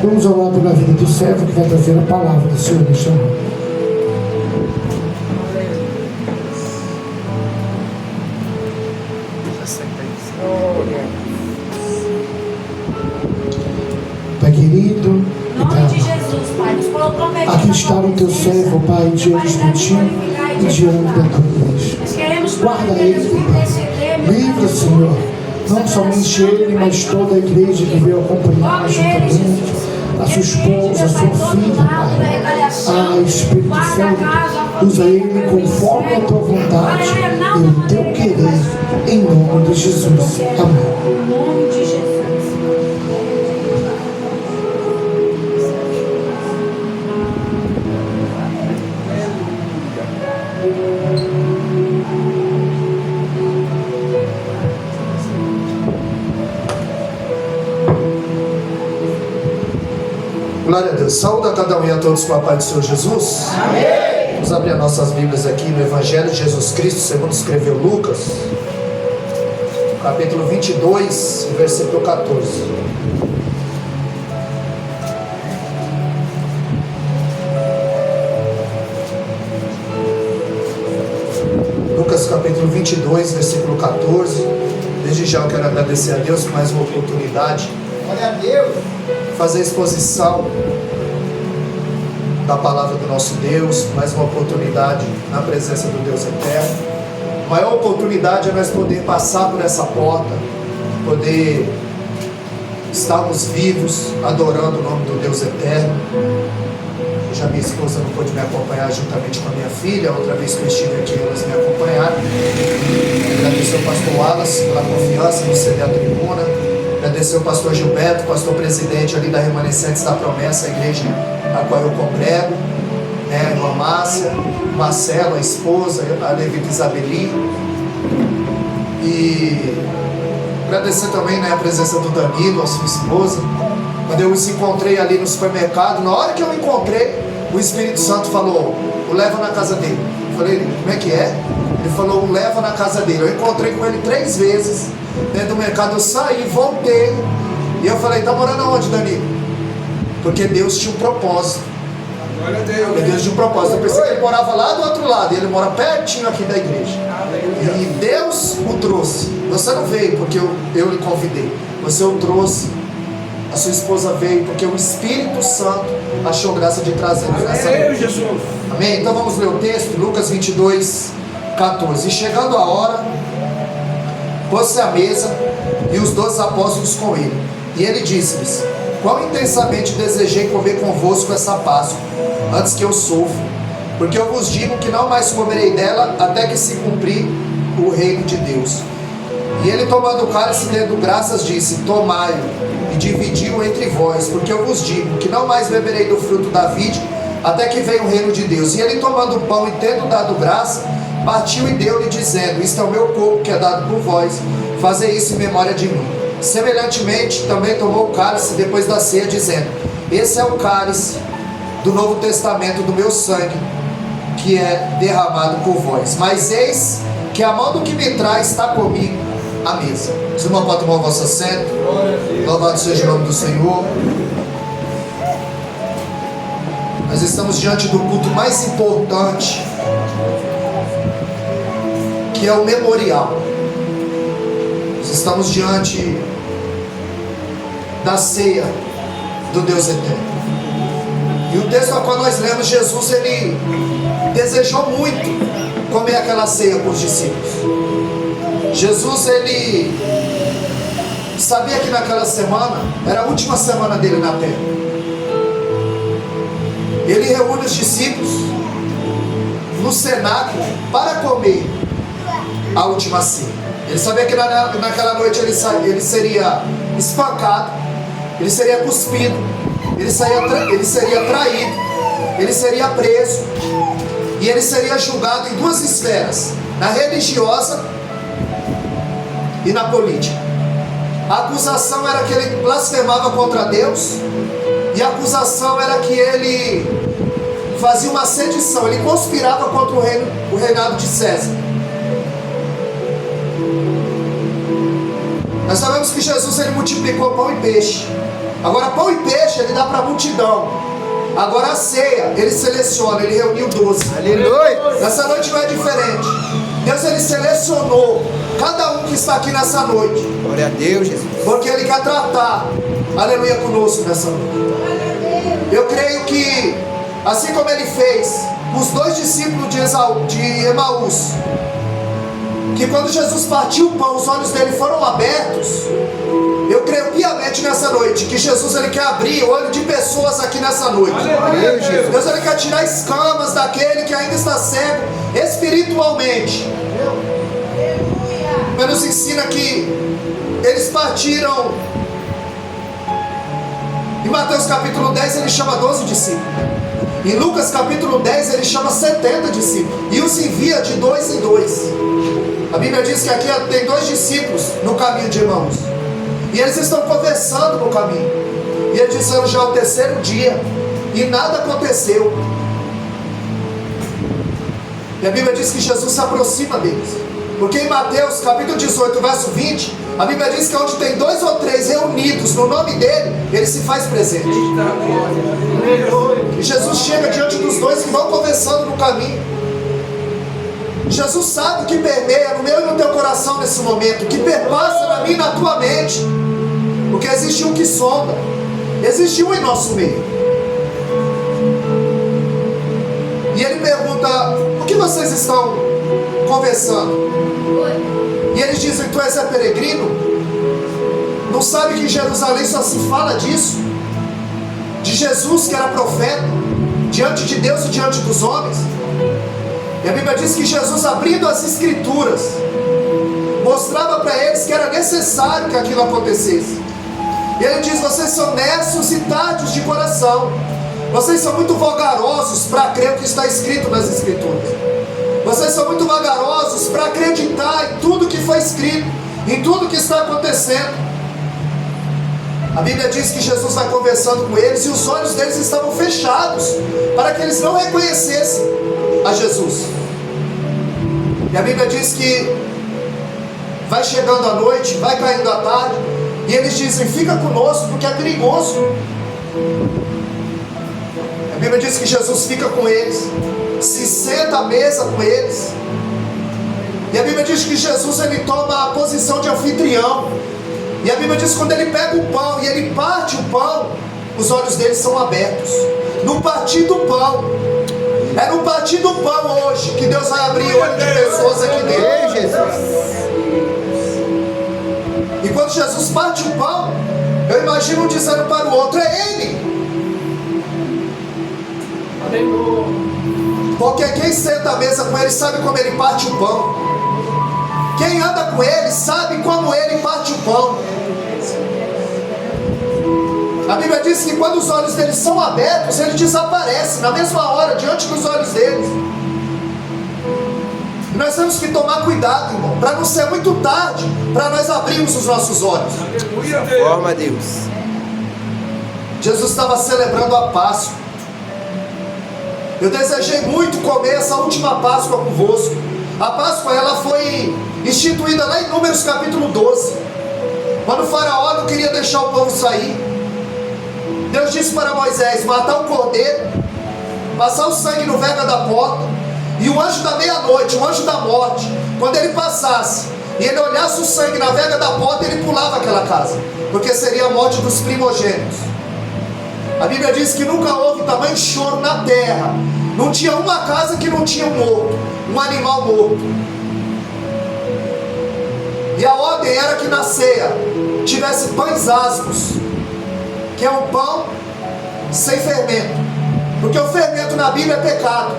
Vamos orar pela vida do servo que vai trazer a palavra do Senhor neste momento. Pai querido, aqui está o teu servo, Pai, diante de ti e diante da tua igreja. Guarda ele, Pai. Livra, Senhor, não somente ele, mas toda a igreja que veio acompanhar juntamente, a sua esposa, a sua filha, Pai. Ah, Espírito Santo, usa ele conforme a tua vontade e o teu querer, em nome de Jesus. Amém. Glória a Deus. Saúde a cada um e a todos com a paz do Senhor Jesus. Amém. Vamos abrir as nossas Bíblias aqui no Evangelho de Jesus Cristo, segundo escreveu Lucas, capítulo 22, versículo 14. Lucas capítulo 22, versículo 14. Desde já eu quero agradecer a Deus por mais uma oportunidade. Glória a Deus. Fazer a exposição da palavra do nosso Deus, mais uma oportunidade na presença do Deus eterno. A maior oportunidade é nós poder passar por essa porta, poder estarmos vivos, adorando o nome do Deus eterno. Hoje a minha esposa não pôde me acompanhar juntamente com a minha filha, outra vez que eu estive aqui elas me acompanharam. Agradecer ao pastor Wallace pela confiança de ceder a tribuna. Agradecer ao pastor Gilberto, pastor presidente ali da Remanescentes da Promessa, a igreja a qual eu congrego, a irmã Márcia, Marcelo, a esposa, a levita Isabeli. E agradecer também a presença do Danilo, a sua esposa. Quando eu os encontrei ali no supermercado, na hora que eu encontrei, o Espírito Santo falou: o leva na casa dele. Eu falei: como é que é? Ele falou: o leva na casa dele. Eu encontrei com ele 3 vezes dentro do mercado. Eu saí, voltei, e eu falei: tá morando aonde, Danilo? Porque Deus tinha um propósito. Deus tinha um propósito. Eu pensei que ele morava lá do outro lado, e ele mora pertinho aqui da igreja. E Deus o trouxe. Você não veio porque eu lhe convidei, você o trouxe. A sua esposa veio porque o Espírito Santo achou graça de trazer nessa noite. Amém? Então vamos ler o texto, Lucas 22, 14. E chegando a hora, pôs-se à mesa e os 12 apóstolos com ele. E ele disse-lhes: quão intensamente desejei comer convosco essa Páscoa, antes que eu sofra, porque eu vos digo que não mais comerei dela, até que se cumprir o reino de Deus. E ele, tomando o cálice, dando graças, disse: tomai-o e dividiu entre vós, porque eu vos digo que não mais beberei do fruto da vide, até que venha o reino de Deus. E ele, tomando o pão e tendo dado graça, partiu e deu-lhe, dizendo: isto é o meu corpo que é dado por vós, fazei isso em memória de mim. Semelhantemente também tomou o cálice depois da ceia, dizendo: esse é o cálice do Novo Testamento do meu sangue, que é derramado por vós. Mas eis que a mão do que me traz está comigo à mesa. Os irmãos podem tomar o vosso assento. Louvado seja o nome do Senhor. Nós estamos diante do culto mais importante, que é o memorial. Nós estamos diante da ceia do Deus eterno. E o texto ao qual nós lemos, Jesus, ele desejou muito comer aquela ceia com os discípulos. Jesus, ele sabia que naquela semana era a última semana dele na terra. Ele reúne os discípulos no cenáculo para comer a última ceia. Ele sabia que naquela noite ele seria espancado, ele seria cuspido, ele seria traído, ele seria preso, e ele seria julgado em 2 esferas: na religiosa e na política. A acusação era que ele blasfemava contra Deus, e a acusação era que ele fazia uma sedição, ele conspirava contra o reinado de César. Nós sabemos que Jesus, ele multiplicou pão e peixe. Agora, pão e peixe ele dá para a multidão. Agora a ceia, ele seleciona, ele reuniu 12. Aleluia. Nessa noite não é diferente. Deus, ele selecionou cada um que está aqui nessa noite, Glória a Deus, Jesus. porque ele quer tratar, aleluia, conosco nessa noite. Eu creio que, assim como ele fez os 2 discípulos de Emaús, que quando Jesus partiu o pão, os olhos dele foram abertos. Eu creio piamente nessa noite que Jesus, ele quer abrir o olho de pessoas aqui nessa noite. Deus, ele quer tirar escamas daquele que ainda está cego espiritualmente. Mas nos ensina que eles partiram. Em Mateus capítulo 10 ele chama 12 discípulos. Em Lucas capítulo 10 ele chama 70 discípulos e os envia de 2 em 2. A Bíblia diz que aqui tem 2 discípulos no caminho de Emaús. E eles estão conversando no caminho. E eles disseram já o 3º dia. E nada aconteceu. E a Bíblia diz que Jesus se aproxima deles. Porque em Mateus capítulo 18, verso 20, a Bíblia diz que onde tem 2 ou 3 reunidos no nome dele, ele se faz presente. E Jesus chega diante dos 2 que vão conversando no caminho. Jesus sabe o que permeia no meu e no teu coração nesse momento, o que perpassa na minha e na tua mente. Porque existe um que sonda, existe um em nosso meio. E ele pergunta: o que vocês estão conversando? E eles dizem: tu és peregrino? Não sabe que em Jerusalém só se fala disso? De Jesus que era profeta, diante de Deus e diante dos homens? E a Bíblia diz que Jesus, abrindo as Escrituras, mostrava para eles que era necessário que aquilo acontecesse. E ele diz: vocês são necios e tardios de coração. Vocês são muito vagarosos para crer o que está escrito nas Escrituras. Vocês são muito vagarosos para acreditar em tudo que foi escrito, em tudo que está acontecendo. A Bíblia diz que Jesus vai conversando com eles e os olhos deles estavam fechados, para que eles não reconhecessem a Jesus. E a Bíblia diz que vai chegando a noite, vai caindo a tarde, e eles dizem: fica conosco porque é perigoso. A Bíblia diz que Jesus fica com eles, se senta à mesa com eles. E a Bíblia diz que Jesus, ele toma a posição de anfitrião. E a Bíblia diz que quando ele pega o pão e ele parte o pão, os olhos deles são abertos. No partir do pão, é no partir do pão hoje que Deus vai abrir o olho de pessoas aqui dentro. E quando Jesus parte o pão, eu imagino um dizendo para o outro: é Ele. Porque quem senta à mesa com ele sabe como ele parte o pão. Quem anda com ele sabe como ele parte o pão. A Bíblia diz que quando os olhos deles são abertos, ele desaparece na mesma hora, diante dos olhos deles. E nós temos que tomar cuidado, irmão, para não ser muito tarde, para nós abrirmos os nossos olhos. Forma a Deus. Jesus estava celebrando a Páscoa. Eu desejei muito comer essa última Páscoa convosco. A Páscoa, ela foi instituída lá em Números capítulo 12, quando o faraó não queria deixar o povo sair. Deus disse para Moisés matar o cordeiro, passar o sangue no vega da porta, e o anjo da meia-noite, o anjo da morte, quando ele passasse e ele olhasse o sangue na vega da porta, ele pulava aquela casa, porque seria a morte dos primogênitos. A Bíblia diz que nunca houve tamanho choro na terra. Não tinha uma casa que não tinha um morto, um animal morto. E a ordem era que na ceia tivesse pães asmos, que é um pão sem fermento, porque o fermento na Bíblia é pecado.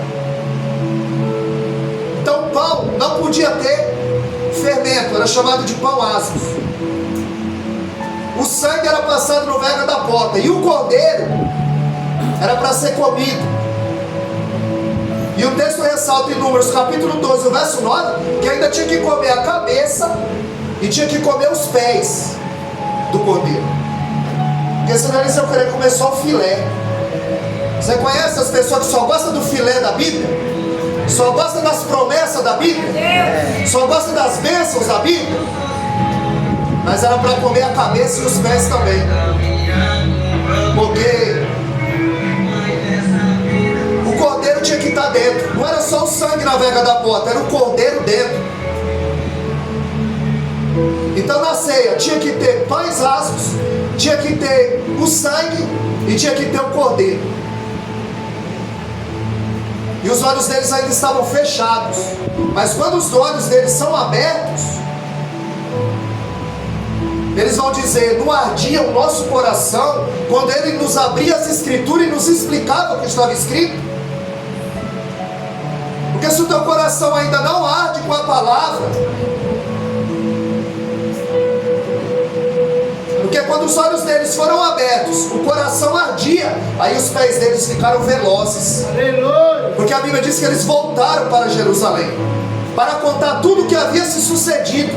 Então o pão não podia ter fermento, era chamado de pão asmos. O sangue era passado no vega da porta, e o cordeiro era para ser comido. E o texto ressalta em Números capítulo 12, o verso 9, que ainda tinha que comer a cabeça e tinha que comer os pés do cordeiro, porque senão eles iam querer comer só o filé. Você conhece as pessoas que só gostam do filé da Bíblia? Só gostam das promessas da Bíblia? Só gostam das bênçãos da Bíblia? Mas era para comer a cabeça e os pés também, porque na vega da porta? Era o cordeiro dentro. Então na ceia tinha que ter pães asmos, tinha que ter o sangue e tinha que ter o cordeiro. E os olhos deles ainda estavam fechados. Mas quando os olhos deles são abertos, eles vão dizer: não ardia o nosso coração quando Ele nos abria as Escrituras e nos explicava o que estava escrito? Porque se o teu coração ainda não arde com a palavra, porque quando os olhos deles foram abertos, o coração ardia, aí os pés deles ficaram velozes. Porque a Bíblia diz que eles voltaram para Jerusalém para contar tudo o que havia se sucedido.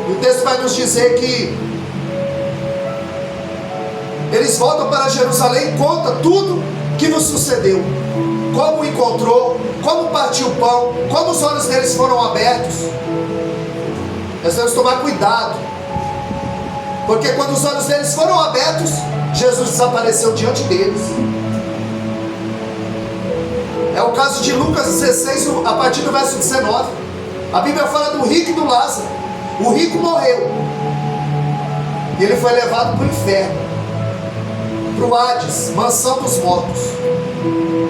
O texto vai nos dizer que eles voltam para Jerusalém e contam tudo que nos sucedeu, como encontrou, como partiu o pão, como os olhos deles foram abertos. Nós temos que tomar cuidado, porque quando os olhos deles foram abertos, Jesus desapareceu diante deles. É o caso de Lucas 16, a partir do verso 19. A Bíblia fala do rico e do Lázaro. O rico morreu e ele foi levado para o inferno, para o Hades, mansão dos mortos.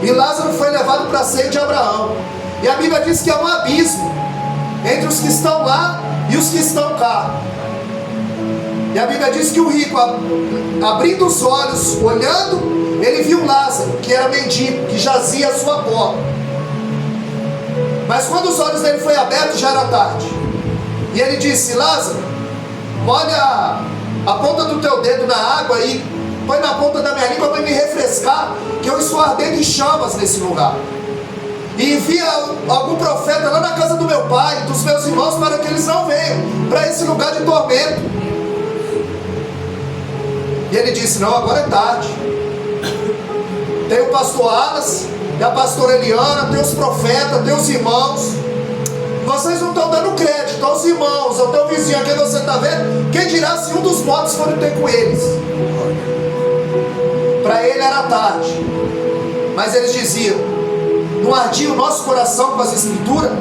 E Lázaro foi levado para a ceia de Abraão. E a Bíblia diz que há um abismo entre os que estão lá e os que estão cá. E a Bíblia diz que o rico, abrindo os olhos, olhando, ele viu Lázaro, que era mendigo, que jazia à sua porta. Mas quando os olhos dele foram abertos, já era tarde. E ele disse: Lázaro, olha a ponta do teu dedo na água e põe na ponta da minha língua para me refrescar, que eu estou ardendo em chamas nesse lugar. E envia algum profeta lá na casa do meu pai, dos meus irmãos, para que eles não venham para esse lugar de tormento. E ele disse: não, agora é tarde. Tem o pastor Alas, tem a pastora Eliana, tem os profetas, tem os irmãos. Vocês não estão dando crédito aos irmãos, ao teu vizinho, a quem você está vendo. Quem dirá se um dos mortos for ter com eles? Para ele era tarde. Mas eles diziam: não ardia o nosso coração com as Escrituras?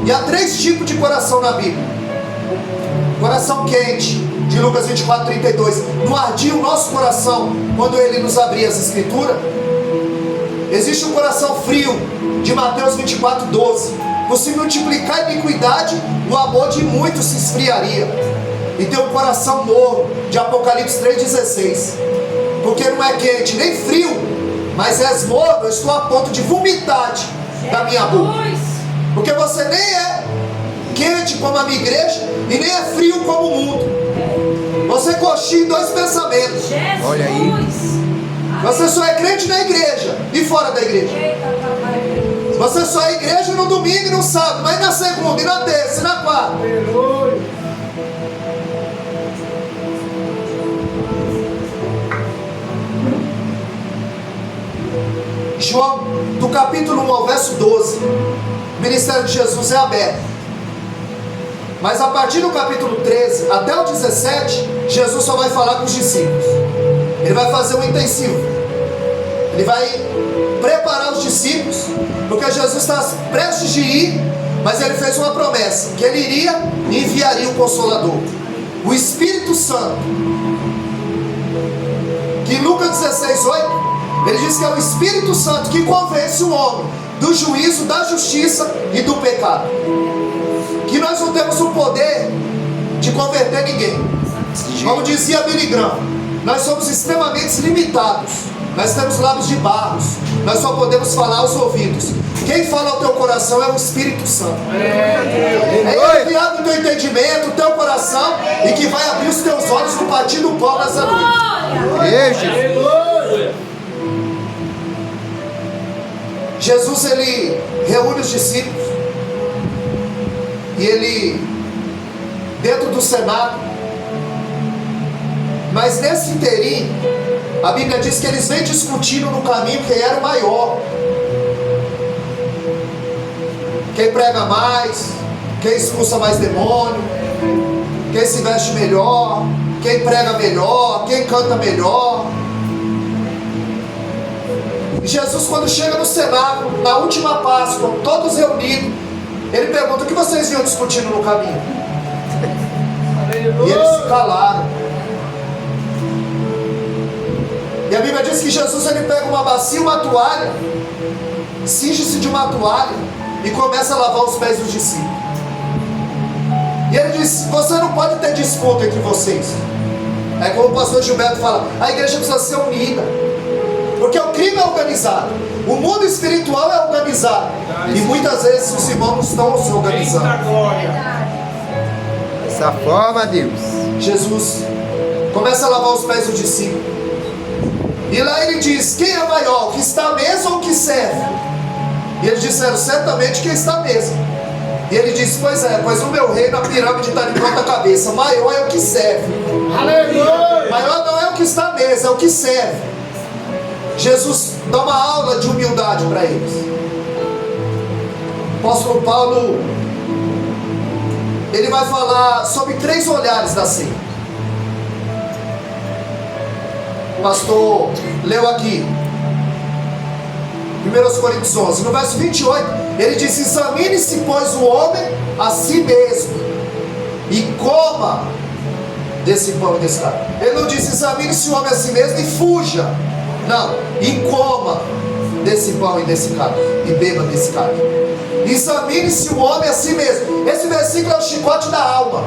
E há 3 tipos de coração na Bíblia. Coração quente, de Lucas 24, 32. Não ardia o nosso coração quando Ele nos abria as Escrituras? Existe um coração frio, de Mateus 24, 12. Por se multiplicar a iniquidade, o amor de muitos se esfriaria. E tem um coração morno, de Apocalipse 3,16. Porque não é quente nem frio, mas és morno, eu estou a ponto de vomitar da minha boca. Porque você nem é quente como a minha igreja e nem é frio como o mundo. Você coxinha em 2 pensamentos. Olha aí. Você só é crente na igreja e fora da igreja. Você só é igreja no domingo e no sábado, mas na segunda, e na terça, e na quarta. João, do capítulo 1 ao verso 12, o ministério de Jesus é aberto. Mas a partir do capítulo 13 até o 17, Jesus só vai falar com os discípulos. Ele vai fazer um intensivo. Ele vai preparar os discípulos, porque Jesus está prestes de ir, mas ele fez uma promessa, que ele iria e enviaria o Consolador, o Espírito Santo, que em Lucas 16, 8, ele diz que é o Espírito Santo que convence o homem do juízo, da justiça e do pecado. Que nós não temos o poder de converter ninguém. Como dizia Billy Graham, nós somos extremamente limitados. Nós temos lábios de barros. Nós só podemos falar aos ouvidos. Quem fala ao teu coração é o Espírito Santo. É Ele que abre o teu entendimento, o teu coração, e que vai abrir os teus olhos no partir do pão nessa noite. Jesus, ele reúne os discípulos e ele, dentro do cenáculo, mas nesse inteirinho, a Bíblia diz que eles vêm discutindo no caminho quem era o maior, quem prega mais, quem expulsa mais demônio, quem se veste melhor, quem prega melhor, quem canta melhor. E Jesus, quando chega no cenáculo, na última Páscoa, todos reunidos, ele pergunta: o que vocês vinham discutindo no caminho? E eles se calaram. E a Bíblia diz que Jesus, ele pega uma bacia, uma toalha, cinge-se de uma toalha e começa a lavar os pés dos discípulos. E ele diz: você não pode ter disputa entre vocês. É como o pastor Gilberto fala: a igreja precisa ser unida, porque o crime é organizado, o mundo espiritual é organizado, e muitas vezes os irmãos não estão se organizando. Dessa forma, Deus. Jesus começa a lavar os pés do discípulo, e lá ele diz: quem é maior, o que está à mesa ou o que serve? E eles disseram: certamente quem está à mesa. E ele disse: pois no meu reino a pirâmide está de ponta cabeça, maior é o que serve. Aleluia! Maior não é o que está à mesa, é o que serve. Jesus dá uma aula de humildade para eles. O apóstolo Paulo, ele vai falar sobre 3 olhares da ceia. O pastor leu aqui 1 Coríntios 11, no verso 28, ele diz: examine-se, pois, o homem a si mesmo, e coma desse pão e desse cálice. Ele não disse: examine-se o homem a si mesmo e fuja. Não, e coma desse pão e desse cálice, e beba desse cálice. Examine-se o homem a si mesmo. Esse versículo é o chicote da alma.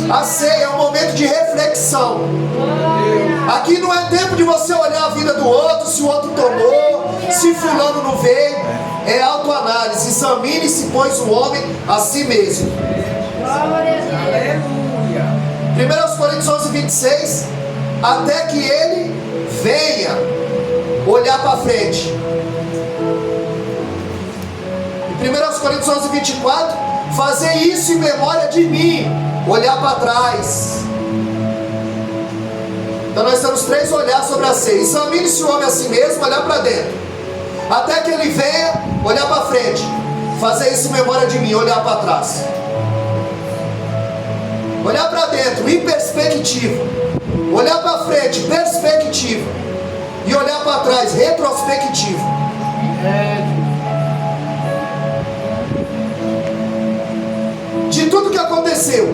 A ceia é um momento de reflexão. Aqui não é tempo de você olhar a vida do outro, se o outro tomou, se fulano não veio. É autoanálise. Examine-se, pois, o homem a si mesmo. 1 Coríntios 11, 26, até que ele venha olhar para frente. 1 Coríntios 11, 24, fazer isso em memória de mim, olhar para trás. Então nós temos 3 olhares sobre a ceia. Examine-se o homem a si mesmo, olhar para dentro, até que ele venha olhar para frente. Fazer isso em memória de mim, olhar para trás. Olhar para dentro, em perspectiva. Olhar para frente, perspectiva. E olhar para trás, retrospectiva. De tudo que aconteceu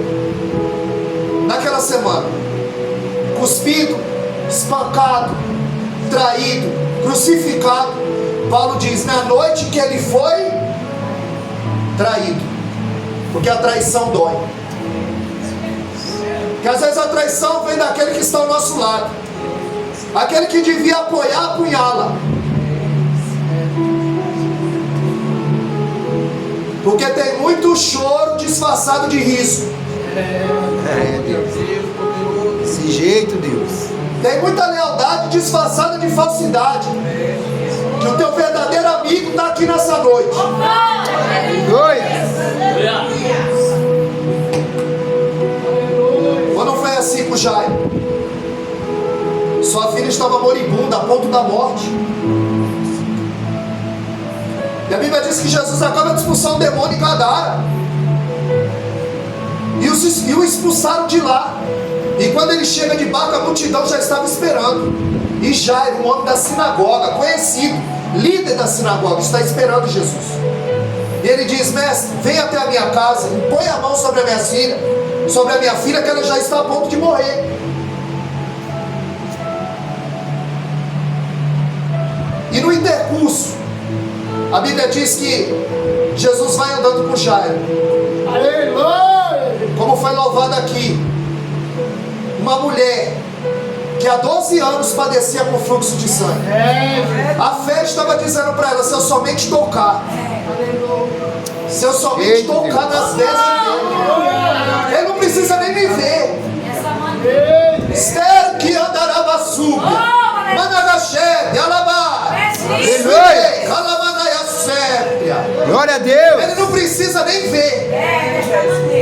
naquela semana: cuspido, espancado, traído, crucificado, Paulo diz: na noite que ele foi traído, porque a traição dói. Que às vezes a traição vem daquele que está ao nosso lado, aquele que devia apoiar, apunhala. Porque tem muito choro disfarçado de riso. Deus. Desse jeito, Deus. Tem muita lealdade disfarçada de falsidade. Que o teu verdadeiro amigo está aqui nessa noite. Quando foi assim com Jairo, sua filha estava moribunda, a ponto da morte. E a Bíblia diz que Jesus acaba de expulsar um demônio em Gadara. E o expulsaram de lá. E quando ele chega de barco, a multidão já estava esperando. E Jairo, um homem da sinagoga, conhecido, líder da sinagoga, está esperando Jesus. E ele diz: mestre, vem até a minha casa, põe a mão sobre a minha filha, que ela já está a ponto de morrer. E no intercurso, a Bíblia diz que Jesus vai andando com Jairo. Como foi louvado aqui, uma mulher que há 12 anos padecia com fluxo de sangue. A fé estava dizendo para ela: se eu somente tocar, se eu somente tocar nas vestes dele, ele não precisa nem me ver. Esther que andará súbia, Managachete, Alabá, Glória a Deus. Ele não precisa nem ver,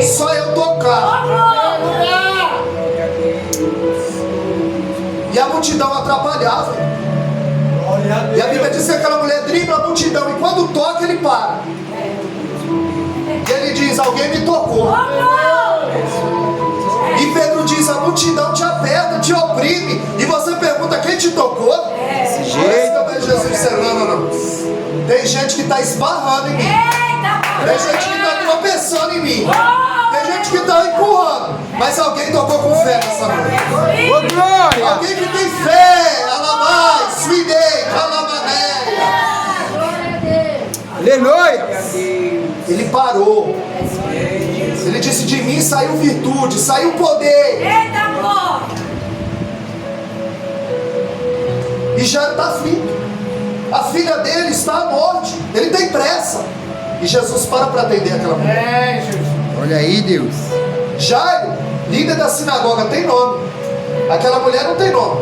só eu tocar. E a multidão atrapalhava. E a Bíblia diz que aquela mulher dribla a multidão, e quando toca ele para. E ele diz: alguém me tocou. E Pedro diz: a multidão te aperta, te oprime, e você pergunta: quem te tocou? Desse jeito. gente que está esbarrando em mim. Tem gente que está tropeçando em mim. Tem gente que está empurrando. Mas alguém tocou com fé nessa noite. Ô, glória! Alguém que tem fé. Alamai, suidei, calamanéia. Aleluia! Ele parou. Ele disse: de mim saiu virtude, saiu poder. E Jairo está aflito. A filha dele está à morte. Ele tem pressa. E Jesus para atender aquela mulher. Olha aí, Deus. Jairo, líder da sinagoga, tem nome. Aquela mulher não tem nome.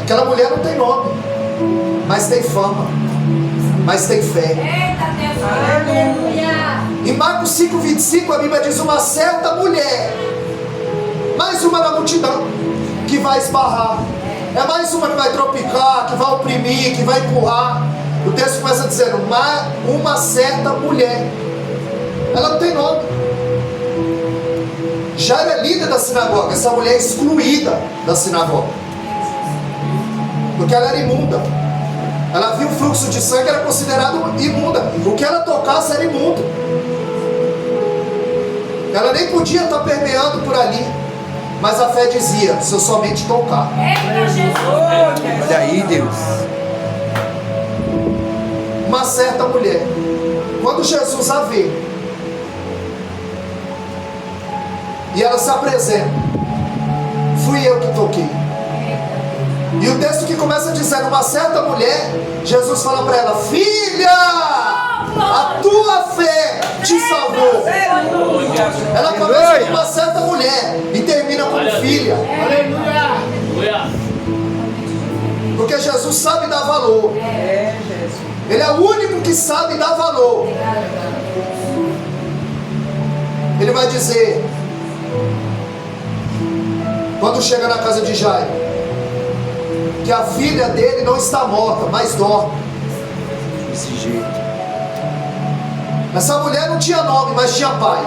Aquela mulher não tem nome. Mas tem fama. Mas tem fé. Em Marcos 5:25 a Bíblia diz: uma certa mulher, mais uma na multidão, que vai esbarrar. É mais uma que vai tropicar, que vai oprimir, que vai empurrar. O texto começa dizendo: uma certa mulher. Ela não tem nome. Jairo é líder da sinagoga. Essa mulher é excluída da sinagoga, porque ela era imunda. Ela viu o fluxo de sangue, era considerada imunda. O que ela tocasse era imundo. Ela nem podia estar permeando por ali. Mas a fé dizia: se eu somente tocar. Olha aí, Deus. Uma certa mulher, quando Jesus a vê, e ela se apresenta: fui eu que toquei. E o texto que começa dizendo: uma certa mulher, Jesus fala para ela: filha, a tua fé te salvou. Ela começa com uma certa mulher e termina com filha. Porque Jesus sabe dar valor. Ele é o único que sabe dar valor. Ele vai dizer, quando chega na casa de Jairo, que a filha dele não está morta, mas dorme. Desse jeito. Essa mulher não tinha nome, mas tinha pai.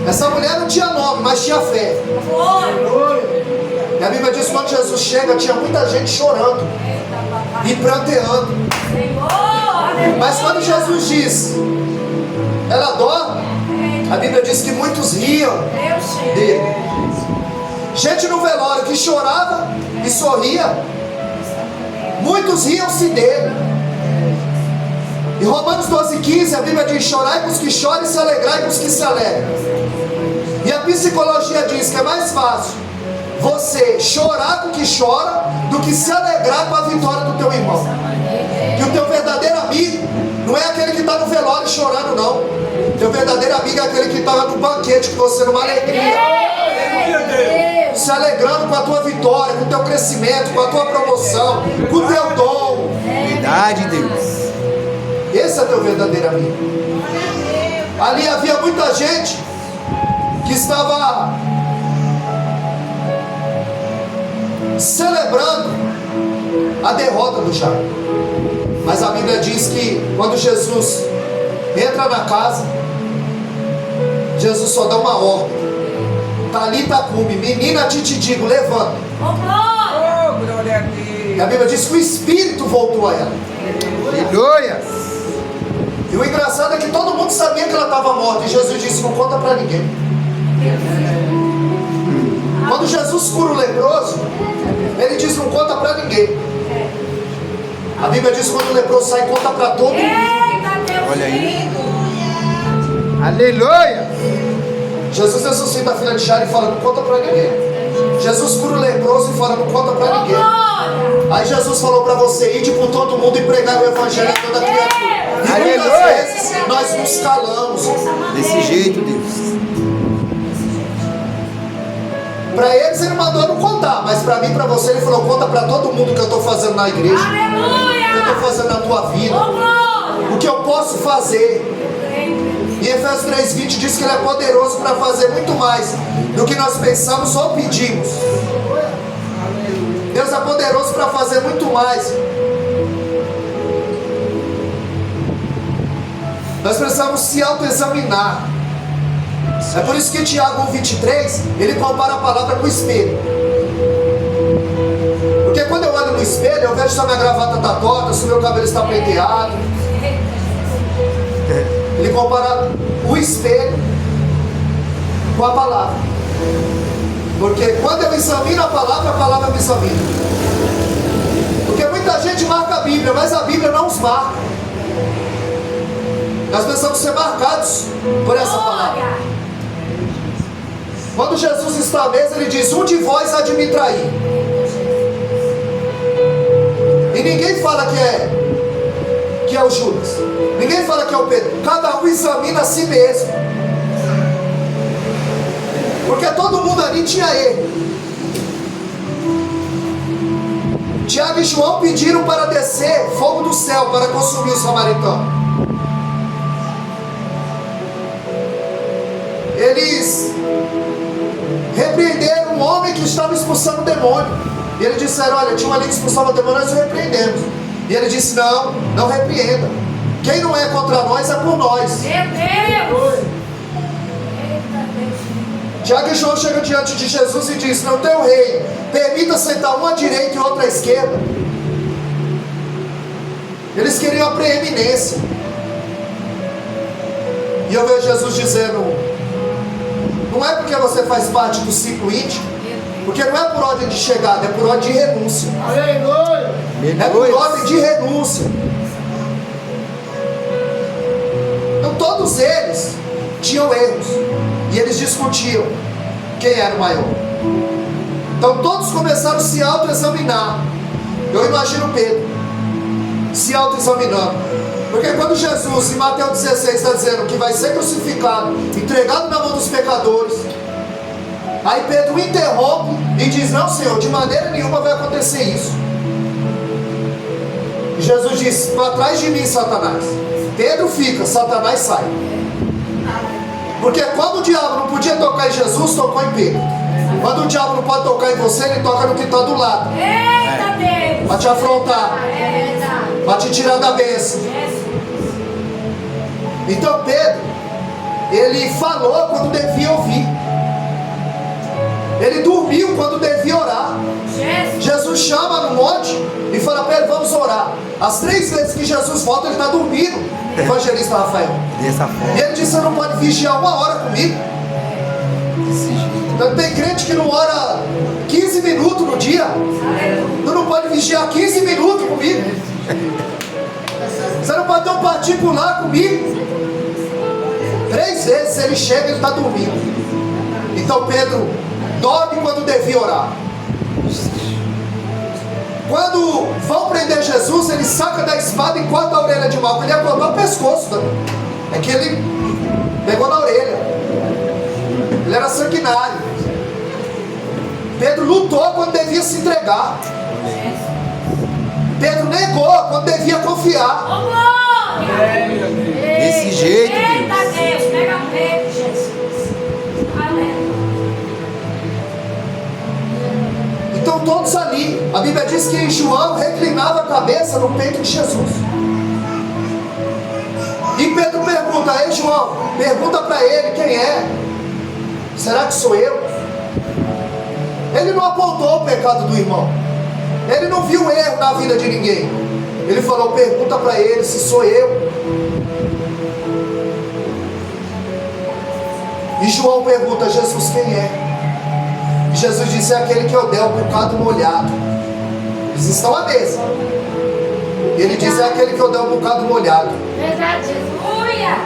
Essa mulher não tinha nome, mas tinha fé. E a Bíblia diz que quando Jesus chega, tinha muita gente chorando e pranteando. Mas quando Jesus diz, ela dorme, a Bíblia diz que muitos riam dele. Gente no velório que chorava e sorria. Muitos riam-se dele. Em Romanos 12:15 a Bíblia diz: chorai com os que choram e se alegrai com os que se alegram. E a psicologia diz que é mais fácil você chorar com o que chora do que se alegrar com a vitória do teu irmão. Que o teu verdadeiro amigo não é aquele que está no velório chorando, não. O teu verdadeiro amigo é aquele que está no banquete com você numa alegria, se alegrando com a tua vitória, com o teu crescimento, com a tua promoção, com o teu dom. Verdade, Deus. Esse é teu verdadeiro amigo. Ali havia muita gente que estava celebrando a derrota do Jairo. Mas a Bíblia diz que quando Jesus entra na casa, Jesus só dá uma ordem: Talita cumi, menina, te digo, levanta. E a Bíblia diz que o Espírito voltou a ela. Aleluia. E o engraçado é que todo mundo sabia que ela estava morta. E Jesus disse: não conta para ninguém. Quando Jesus cura o leproso, ele diz: não conta para ninguém. A Bíblia diz que quando o leproso sai, conta para todo mundo. Olha aí. Aleluia. Jesus ressuscita a filha de Jairo e fala: não conta para ninguém. Jesus cura o leproso e fala: não conta para ninguém. Aí Jesus falou para você: ide por todo mundo e pregar o evangelho a toda criatura. E muitas vezes nós nos calamos. Desse jeito, Deus. Para eles ele mandou não contar, mas para mim e para você ele falou: conta para todo mundo o que eu estou fazendo na igreja, o que eu estou fazendo na tua vida, o que eu posso fazer. E Efésios 3:20 diz que ele é poderoso para fazer muito mais do que nós pensamos ou pedimos. Deus é poderoso para fazer muito mais. Nós precisamos se autoexaminar. É por isso que Tiago 1:23 ele compara a palavra com o espelho. Porque quando eu olho no no espelho, eu vejo se a minha gravata está torta, se o meu cabelo está penteado. Ele compara o espelho com a palavra. Porque quando eu examino a palavra me examina. Porque muita gente marca a Bíblia, mas a Bíblia não os marca. Nós precisamos ser marcados por essa palavra. Quando Jesus está à mesa, ele diz: um de vós há de me trair. E ninguém fala que é o Judas. Ninguém fala que é o Pedro. Cada um examina a si mesmo. Porque todo mundo ali tinha erro. Tiago e João pediram para descer fogo do céu para consumir os samaritanos. Eles repreenderam um homem que estava expulsando o demônio. E eles disseram: olha, tinha um ali que expulsava o demônio, nós o repreendemos. E ele disse: não, não repreenda. Quem não é contra nós é por nós. Meu Deus! Tiago e João chegam diante de Jesus e dizem: não tem o rei, permita sentar um à direita e outro à esquerda. Eles queriam a preeminência. E eu vejo Jesus dizendo: não é porque você faz parte do ciclo íntimo, porque não é por ordem de chegada, é por ordem de renúncia. É por ordem de renúncia. Então todos eles tinham erros e eles discutiam quem era o maior. Então todos começaram a se autoexaminar. Eu imagino Pedro se autoexaminando, porque quando Jesus em Mateus 16 está dizendo que vai ser crucificado, entregado na mão dos pecadores, aí Pedro interrompe e diz: não, Senhor, de maneira nenhuma vai acontecer isso. E Jesus diz: para trás de mim, Satanás. Pedro fica, Satanás sai. Porque quando o diabo não podia tocar em Jesus, tocou em Pedro. Quando o diabo não pode tocar em você, ele toca no que está do lado. Eita Deus! Para te afrontar, para te tirar da bênção. Então Pedro, ele falou quando devia ouvir. Ele dormiu quando devia orar. Jesus chama no monte e fala: Pedro, vamos orar. As 3 vezes que Jesus volta, ele está dormindo. Evangelista Rafael. Dessa forma. E ele disse: você não pode vigiar 1 hora comigo. Então tem crente que não ora 15 minutos no dia. Tu não pode vigiar 15 minutos comigo. Você não pode ter um particular comigo. 3 vezes ele chega e ele está dormindo. Então Pedro dorme quando devia orar. Quando vão prender Jesus, ele saca da espada e corta a orelha de Malco. Ele ia cortar o pescoço também. É que ele pegou na orelha. Ele era sanguinário. Pedro lutou quando devia se entregar. Pedro negou quando devia confiar. Desse jeito, Eita Deus. Deus, pega Pedro, Jesus. Aleluia. Então todos ali, a Bíblia diz que João reclinava a cabeça no peito de Jesus. E Pedro pergunta: ei João, pergunta para ele quem é. Será que sou eu? Ele não apontou o pecado do irmão. Ele não viu erro na vida de ninguém. Ele falou: pergunta para ele se sou eu. E João pergunta: Jesus, quem é? E Jesus disse: é aquele que eu der o bocado molhado. Eles estão à mesa. E ele diz: é aquele que eu der o bocado molhado. Verdade, Jesus. Aleluia.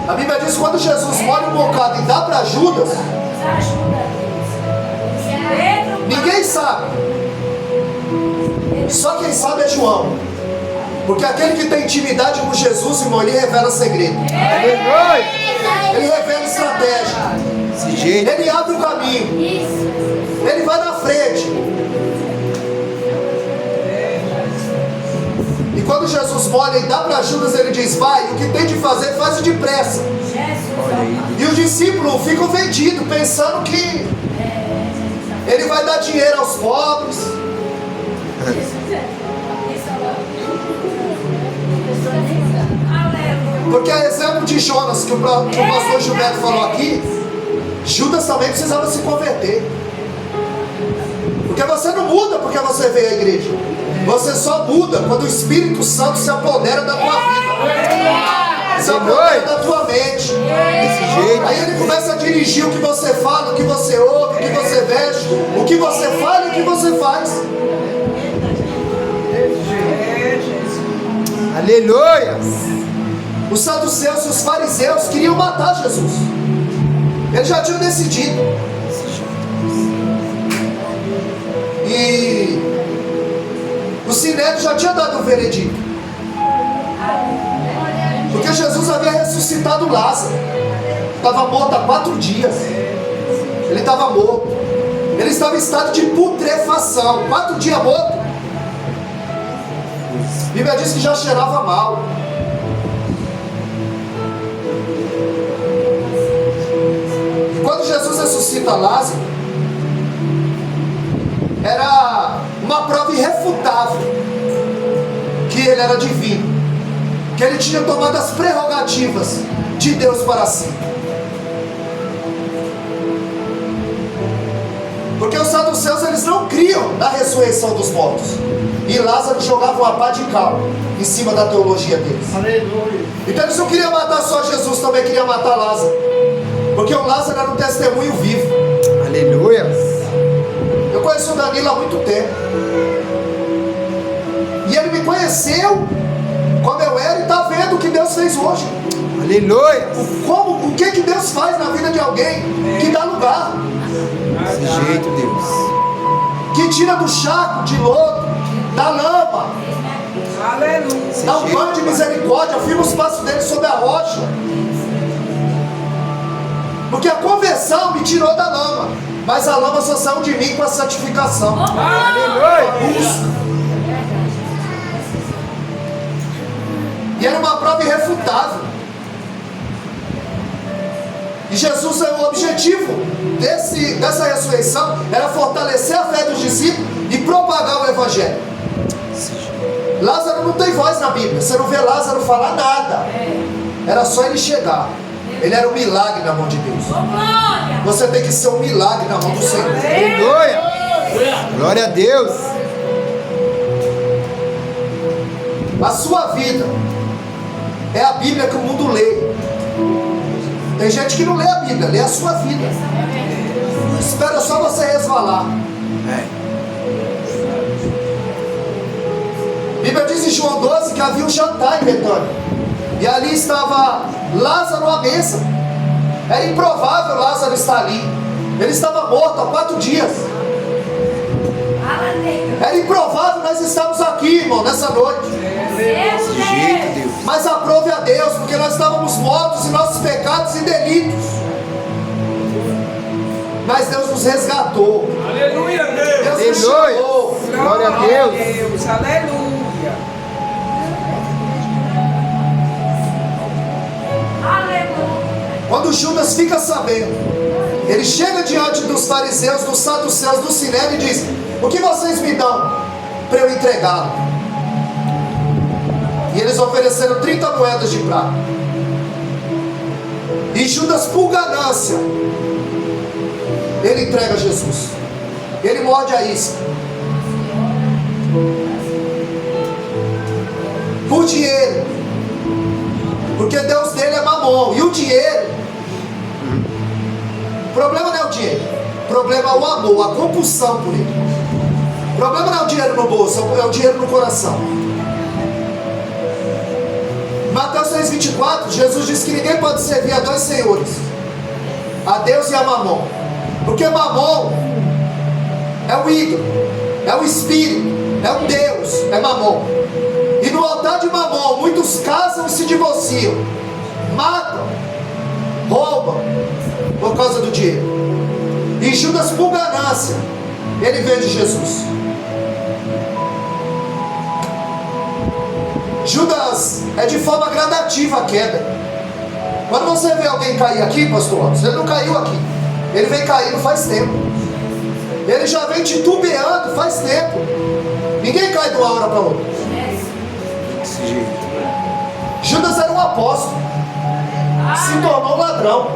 A Bíblia diz que quando Jesus molha um bocado e dá para Judas, Nos ajuda, Deus. Pedro, ninguém sabe. Só quem sabe é João. Porque aquele que tem intimidade com Jesus, irmão, ele revela segredo. Ele revela estratégia. Desse jeito. Ele abre o caminho. isso. Ele vai na frente. E quando Jesus molha e dá para Judas, ele diz: vai, o que tem de fazer, faz depressa. Jesus. E os discípulos ficam vendidos, pensando que ele vai dar dinheiro aos pobres. Aleluia. Porque a exemplo de Jonas, que o pastor Gilberto falou aqui, Judas também precisava se converter. Porque Porque você não muda porque você veio à igreja. Você só muda quando o Espírito Santo se apodera da tua vida, se apodera da tua mente. Desse jeito. Aí ele começa a dirigir o que você fala, o que você ouve, o que você veste, o que você fala e o que você faz. Aleluia. Os saduceus e os fariseus queriam matar Jesus. Eles já tinham decidido. E o Sinédrio já tinha dado o veredito. Porque Jesus havia ressuscitado Lázaro. Estava morto há 4 dias. Ele estava morto. Ele estava em estado de putrefação. 4 dias morto. A Bíblia diz que já cheirava mal. E quando Jesus ressuscita Lázaro, era uma prova irrefutável que ele era divino, que ele tinha tomado as prerrogativas de Deus para si. Porque os saduceus, eles não criam na ressurreição dos mortos, e Lázaro jogava uma pá de cal em cima da teologia deles. Aleluia. Então eles não queriam matar só Jesus, também queriam matar Lázaro, porque o Lázaro era um testemunho vivo. Aleluia. Eu conheço o Danilo há muito tempo, e ele me conheceu como eu era, e está vendo o que Deus fez hoje. Aleluia. O que Deus faz na vida de alguém que dá lugar, Desse jeito, Deus. que tira do charco de lodo, da lama, dá um banho de misericórdia, firma os passos dele sobre a rocha. Porque a conversão me tirou da lama, mas a lama só saiu de mim com a santificação. Aleluia. E era uma prova irrefutável. E Jesus, o objetivo dessa ressurreição era fortalecer a fé dos discípulos e propagar o Evangelho. Lázaro não tem voz na Bíblia. Você não vê Lázaro falar nada. Era só ele chegar. Ele era um milagre na mão de Deus. Você tem que ser um milagre na mão do Senhor. Aleluia. Glória a Deus. A sua vida é a Bíblia que o mundo lê. Tem gente que não lê a Bíblia, lê a sua vida. Espera só você resvalar. A Bíblia diz em João 12 que havia um jantar em Betânia, e ali estava Lázaro à mesa. Era improvável Lázaro estar ali. Ele estava morto há 4 dias. Era improvável nós estarmos aqui, irmão, nessa noite. Desse jeito, Deus. Mas aprove a Deus, porque nós estávamos mortos em nossos pecados e delitos. Mas Deus nos resgatou. Aleluia, Deus. Deus nos Aleluia. chamou. Glória a Deus. Aleluia. Quando Judas fica sabendo, ele chega diante dos fariseus, dos saduceus, do Sinédrio e diz: o que vocês me dão para eu entregá-lo? E eles ofereceram 30 moedas de prata. E Judas, por ganância, ele entrega Jesus. Ele morde a isca. Por dinheiro. Porque Deus dele é mamon. E o dinheiro, o problema não é o dinheiro, o problema é o amor, a compulsão por ele. O problema não é o dinheiro no bolso, é o dinheiro no coração. Mateus 6,24, Jesus disse que ninguém pode servir a 2 senhores, a Deus e a mamon. Porque mamon é o ídolo, é o espírito, é um Deus, é mamon. E no altar de mamon, muitos casam e se divorciam, matam, roubam por causa do dinheiro. E Judas, por ganância, ele vende Jesus. Judas é de forma gradativa a queda. Quando você vê alguém cair aqui, pastor, ele não caiu aqui, ele vem caindo faz tempo. Ele já vem titubeando faz tempo. Ninguém cai de uma hora para outra. Desse jeito. Judas era um apóstolo, se tornou ladrão.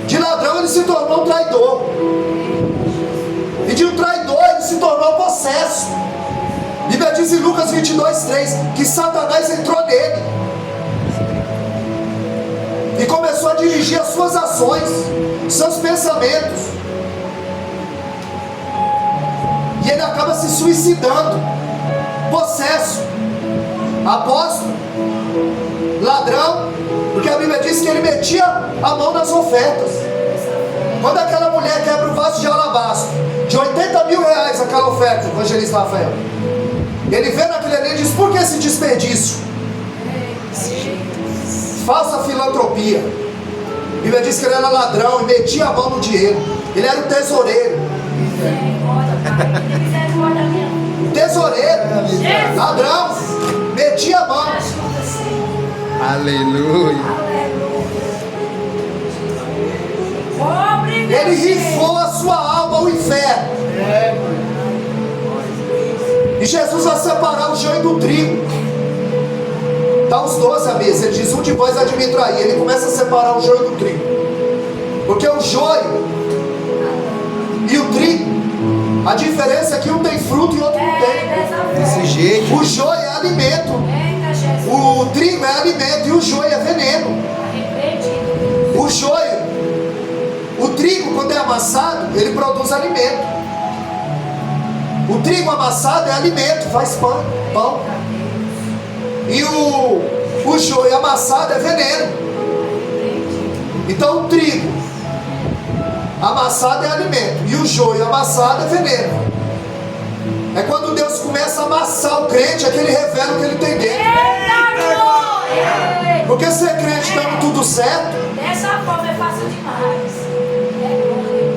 De ladrão ele se tornou um traidor. diz em Lucas 22:3 que Satanás entrou nele e começou a dirigir as suas ações, seus pensamentos, e ele acaba se suicidando, possesso, apóstolo, ladrão, porque a Bíblia diz que ele metia a mão nas ofertas. Quando aquela mulher quebra o vaso de alabastro de 80 mil reais, aquela oferta, o evangelista Rafael, ele vê naquele ali e diz: por que esse desperdício? Falsa filantropia. A Bíblia diz que ele era ladrão e metia a mão no dinheiro. Ele era o tesoureiro. Tesoureiro, ladrão, metia a mão. Aleluia. Ele rifou a sua alma ao inferno. E Jesus vai separar o joio do trigo. Está os 12 à mesa. Ele diz: um de vós há de me trair. Ele começa a separar o joio do trigo. Porque o joio e o trigo, a diferença é que um tem fruto e outro não tem. Desse jeito. O joio é alimento, o trigo é alimento e o joio é veneno. O joio, o trigo, quando é amassado, ele produz alimento. O trigo amassado é alimento, faz pão. E o joio amassado é veneno. Então o trigo amassado é alimento e o joio amassado é veneno. É quando Deus começa a amassar o crente, é que ele revela o que ele tem dentro. Porque ser crente dando tudo certo, dessa forma é fácil demais.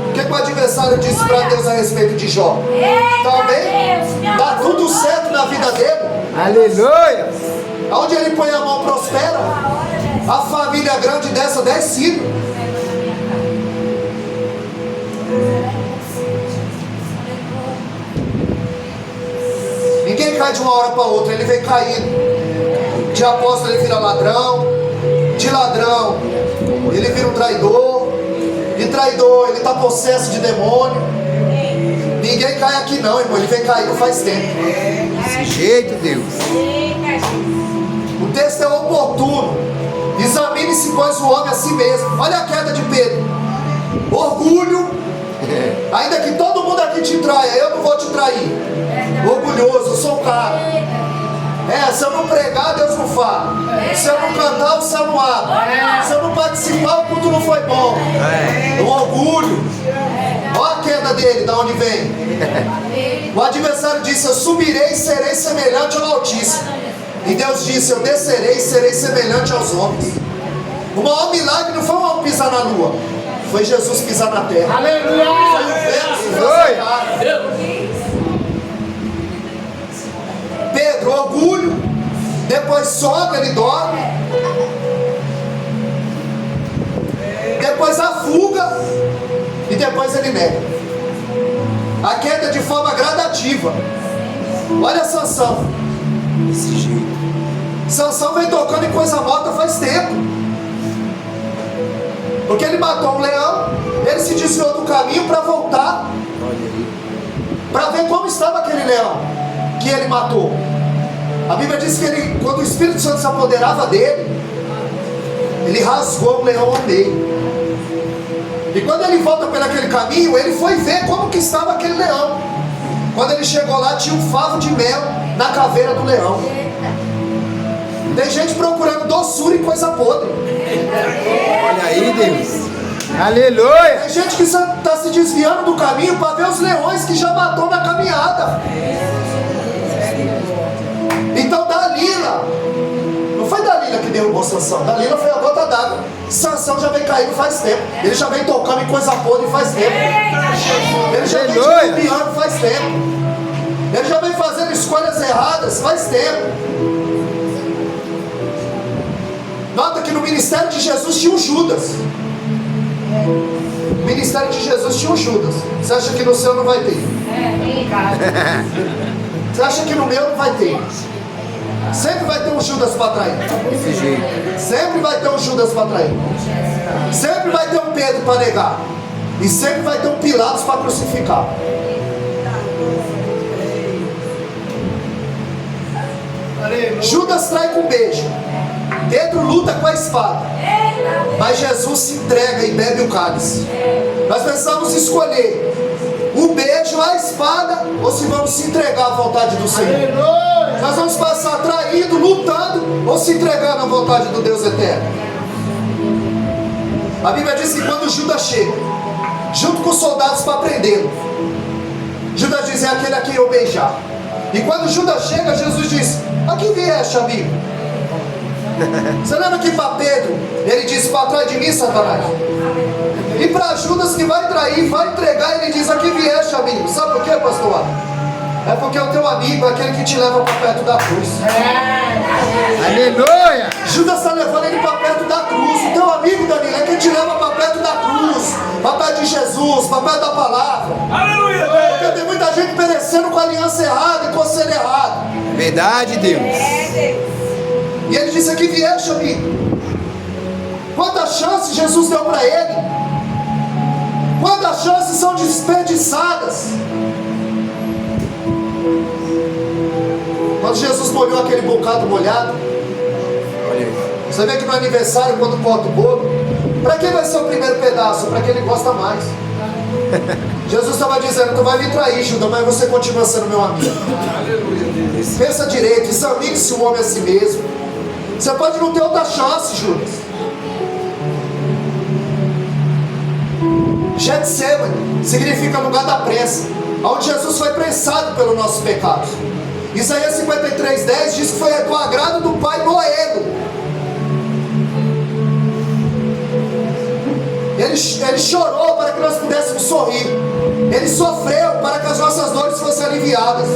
o que o adversário disse para Deus a respeito de Jó? Também dá tudo certo na vida dele. Aleluia. Aonde ele põe a mão prospera. A família grande dessa 10 filhos. Ninguém cai de uma hora para outra, ele vem caindo. De apóstolo ele vira ladrão, de ladrão ele vira um traidor, de traidor ele está possesso de demônio. Ninguém cai aqui não, irmão, ele vem caindo faz tempo. Desse jeito, Deus. O texto é oportuno. Examine-se, pois, o homem a si mesmo. Olha a queda de Pedro. Orgulho. Ainda que todo mundo aqui te traia, eu não vou te trair. Orgulhoso, eu sou o cara. Se eu não pregar, Deus não fala. Se eu não cantar, o céu não abre. Se eu não participar, o culto não foi bom. O orgulho. Olha a queda dele, da onde vem. O adversário disse: eu subirei e serei semelhante ao Altíssimo. E Deus disse: eu descerei e serei semelhante aos homens. O maior milagre não foi um homem pisar na lua, foi Jesus pisar na terra. Aleluia! Foi o Vênus que foi. Pedro, orgulho. Depois sobe, ele dorme. Depois a fuga. E depois ele nega. A queda de forma gradativa. Olha Sansão. Desse jeito. Sansão vem tocando em coisa morta faz tempo. Porque ele matou um leão, ele se desviou do caminho para voltar, para ver como estava aquele leão que ele matou. A Bíblia diz que ele, quando o Espírito Santo se apoderava dele, ele rasgou o leão ao meio. E quando ele volta por aquele caminho, ele foi ver como que estava aquele leão. Quando ele chegou lá, tinha um favo de mel na caveira do leão. Tem gente procurando doçura e coisa podre. Olha aí, Deus. Aleluia. Tem gente que está se desviando do caminho para ver os leões que já matou na caminhada. Então Dalila, não foi Dalila que derrubou Sansão, Dalila foi a gota d'água. Sansão já vem caindo faz tempo. Ele já vem tocando em coisa podre faz tempo. Ele já vem desviando faz tempo. Ele já vem fazendo escolhas erradas faz tempo. Nota que no ministério de Jesus tinha um Judas. No ministério de Jesus tinha um Judas. Você acha que no seu não vai ter? Você acha que no meu não vai ter? Sempre vai ter um Judas para trair. Desse jeito. Sempre vai ter um Judas para trair. Sempre vai ter um Pedro para negar. E sempre vai ter um Pilatos para crucificar. Judas trai com beijo. Pedro luta com a espada. Mas Jesus se entrega e bebe o cálice. Nós precisamos escolher o beijo, a espada, ou se vamos se entregar à vontade do Senhor. Nós vamos passar traindo, lutando, ou se entregando à vontade do Deus eterno. A Bíblia diz que quando Judas chega, junto com os soldados para prendê-lo, Judas diz: é aquele a quem eu beijar. E quando Judas chega, Jesus diz: a que vieste, amigo? Você lembra que para Pedro ele disse: para trás de mim, Satanás? E para Judas, que vai trair, vai entregar, ele diz: a que vieste, amigo? Sabe por quê, pastor? É porque o teu amigo é aquele que te leva para perto da cruz. Aleluia! Judas está levando ele para perto da cruz. O teu amigo, Danilo, é quem te leva para perto da cruz, para perto de Jesus, para perto da palavra. Aleluia! Porque tem muita gente perecendo com a aliança errada e conselho errado. Verdade, Deus. E ele disse: aqui vieste, amigo. Quantas chances Jesus deu para ele? Quantas chances são desperdiçadas? Quando Jesus molhou aquele bocado molhado, Olha aí. você vê que no aniversário, quando corta o bolo, para quem vai ser o primeiro pedaço? Para quem ele gosta mais. Jesus estava dizendo: tu vai me trair, Judas, mas você continua sendo meu amigo. Pensa direito, examine-se o homem a si mesmo. Você pode não ter outra chance, Judas. Getsemane significa lugar da prensa, onde Jesus foi prensado pelos nossos pecados. Isaías 53:10 diz que foi do agrado do Pai moê-lo. Ele chorou para que nós pudéssemos sorrir. Ele sofreu para que as nossas dores fossem aliviadas.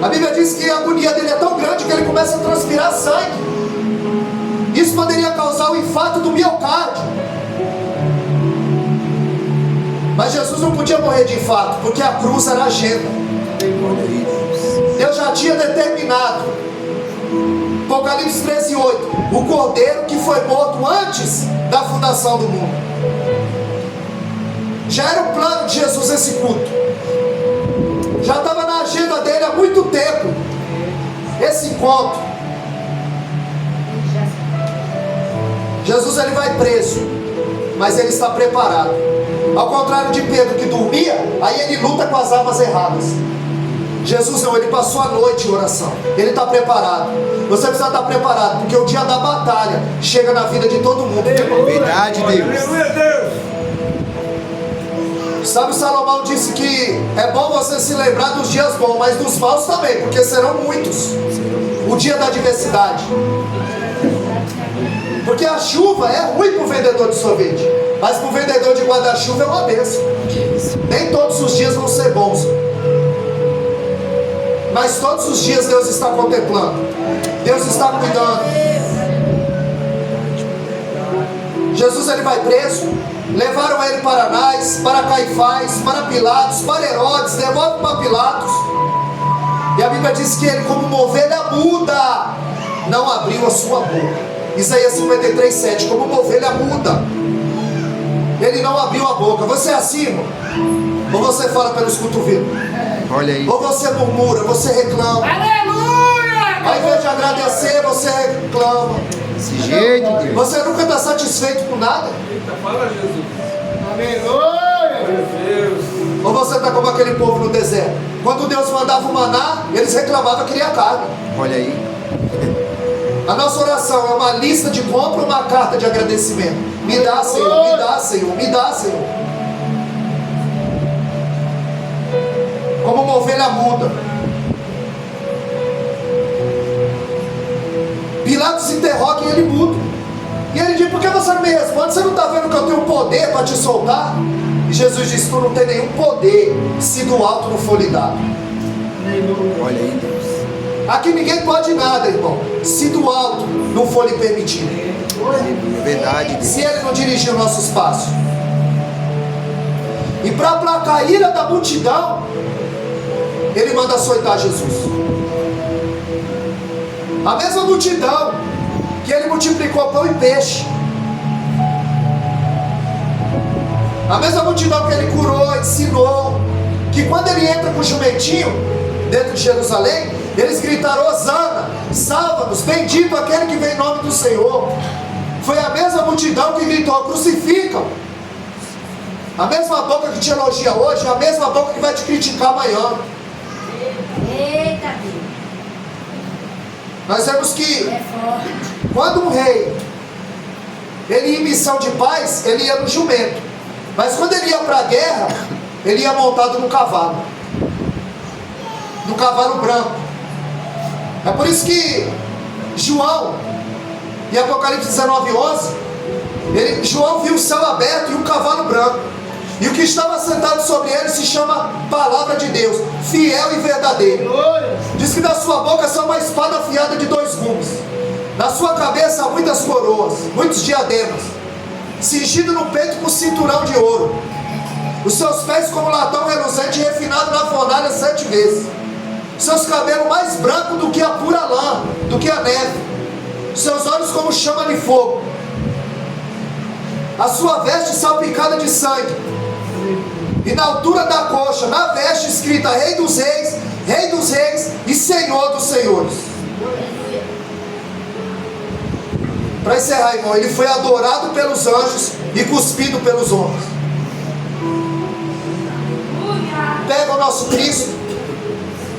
A Bíblia diz que a agonia dele é tão grande que ele começa a transpirar sangue. Isso poderia causar o infarto do miocárdio. Mas Jesus não podia morrer de infarto, porque a cruz era a agenda. Deus já tinha determinado. Apocalipse 13:8, o cordeiro que foi morto antes da fundação do mundo. Já era o plano de Jesus esse culto. Já estava na agenda dele há muito tempo esse encontro. Jesus ele vai preso, mas ele está preparado. Ao contrário de Pedro, que dormia, aí ele luta com as armas erradas. Jesus não, ele passou a noite em oração. Ele está preparado. Você precisa estar preparado, porque o dia da batalha chega na vida de todo mundo. Verdade, Deus. Aleluia, Deus. Sabe, Salomão disse que é bom você se lembrar dos dias bons, mas dos maus também, porque serão muitos. O dia da adversidade. Porque a chuva é ruim para o vendedor de sorvete, mas para o vendedor de guarda-chuva é uma bênção. Nem todos os dias vão ser bons, mas todos os dias Deus está contemplando, Deus está cuidando. Jesus ele vai preso, levaram ele para Anás, para Caifás, para Pilatos, para Herodes, devolve para Pilatos. E a Bíblia diz que ele, como uma ovelha muda, não abriu a sua boca. Isaías 53:7, como uma ovelha muda, ele não abriu a boca. Você é assim, irmão? Ou você fala pelos cotovelos? Olha aí. Ou você murmura, você reclama? Aleluia! Ao invés de agradecer, você reclama. Desse jeito, Deus. Você nunca está satisfeito com nada? Eita, fala Jesus. Aleluia! Meu Deus. Ou você está como aquele povo no deserto? Quando Deus mandava o maná, eles reclamavam que queria carne. Olha aí. A nossa oração é uma lista de compra ou uma carta de agradecimento? Me dá, Senhor, me dá, Senhor, me dá, Senhor. Como uma ovelha muda. Pilatos interroga e ele muda. E ele diz: por que você não me responde? Você não está vendo que eu tenho poder para te soltar? E Jesus diz: tu não tem nenhum poder se do alto não for lhe dado. Olha aí, Deus. Aqui ninguém pode nada, irmão, se do alto não for lhe permitido. Aleluia. Verdade, Deus. Se ele não dirigir os nossos passos. E para aplacar a ira da multidão, ele manda açoitar Jesus. A mesma multidão que ele multiplicou pão e peixe, a mesma multidão que ele curou, ensinou, que quando ele entra com o jumentinho, dentro de Jerusalém, eles gritaram: Hosana, salva-nos, bendito aquele que vem em nome do Senhor. Foi a mesma multidão que gritou: crucificam. A mesma boca que te elogia hoje é a mesma boca que vai te criticar amanhã. Eita, Deus. Nós vemos que É forte. quando um rei ele ia em missão de paz, ele ia no jumento. Mas quando ele ia para a guerra, ele ia montado no cavalo branco. É por isso que João, em Apocalipse 19:11, João viu o céu aberto e um cavalo branco, e o que estava sentado sobre ele se chama Palavra de Deus, fiel e verdadeiro. Diz que da sua boca sai uma espada afiada de 2 gumes, na sua cabeça há muitas coroas, muitos diademas, cingido no peito com cinturão de ouro, os seus pés como latão reluzente e refinado na fornalha 7 vezes, seus cabelos mais brancos do que a pura lã, do que a neve, seus olhos como chama de fogo, a sua veste salpicada de sangue, e na altura da coxa, na veste escrita Rei dos Reis e Senhor dos Senhores. Para encerrar, irmão, ele foi adorado pelos anjos e cuspido pelos homens. Pega o nosso Cristo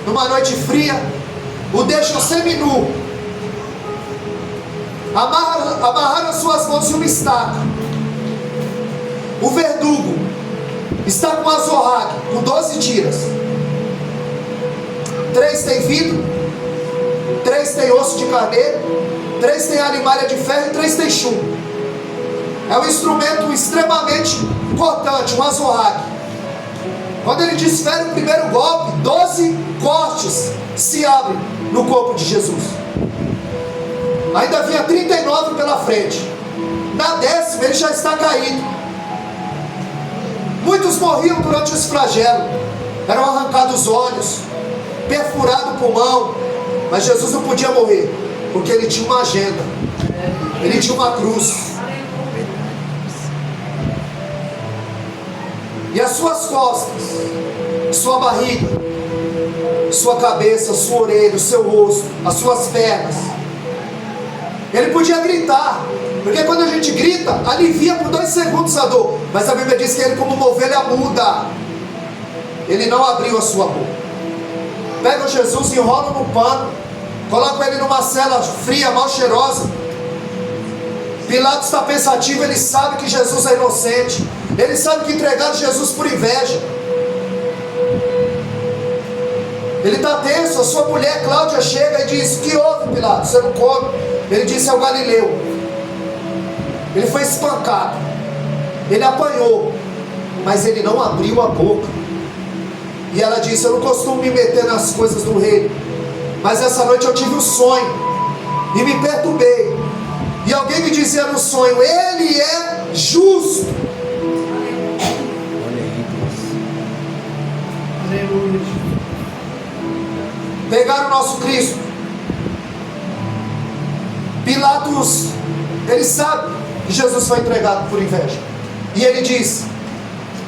numa noite fria, o deixam seminu, amarraram as suas mãos em uma estaca. O verdugo está com um azorrague, com 12 tiras. 3 tem vidro, 3 tem osso de carneiro, 3 tem alimalha de ferro e 3 tem chumbo. É um instrumento extremamente cortante, um azorrague. Quando ele desfere o primeiro golpe, 12 cortes se abrem no corpo de Jesus. Ainda havia 39 pela frente. Na 10ª ele já está caído. Muitos morriam durante esse flagelo. Eram arrancados os olhos, perfurado o pulmão. Mas Jesus não podia morrer, porque ele tinha uma agenda, ele tinha uma cruz. E as suas costas, sua barriga, sua cabeça, sua orelha, o seu rosto, as suas pernas, ele podia gritar, porque quando a gente grita, alivia por 2 segundos a dor. Mas a Bíblia diz que ele, como uma ovelha muda, ele não abriu a sua boca. Pega Jesus, enrola no pano, coloca ele numa cela fria, mal cheirosa. Pilatos está pensativo, ele sabe que Jesus é inocente, ele sabe que entregaram Jesus por inveja. Ele está tenso. A sua mulher Cláudia chega e diz: que houve, Pilatos? Você não come? Ele disse: é o Galileu. Ele foi espancado, ele apanhou, mas ele não abriu a boca. E ela disse: eu não costumo me meter nas coisas do rei, mas essa noite eu tive um sonho e me perturbei, e alguém me dizia no sonho: ele é justo. Pegaram o nosso Cristo. Pilatos, ele sabe que Jesus foi entregado por inveja, e ele diz: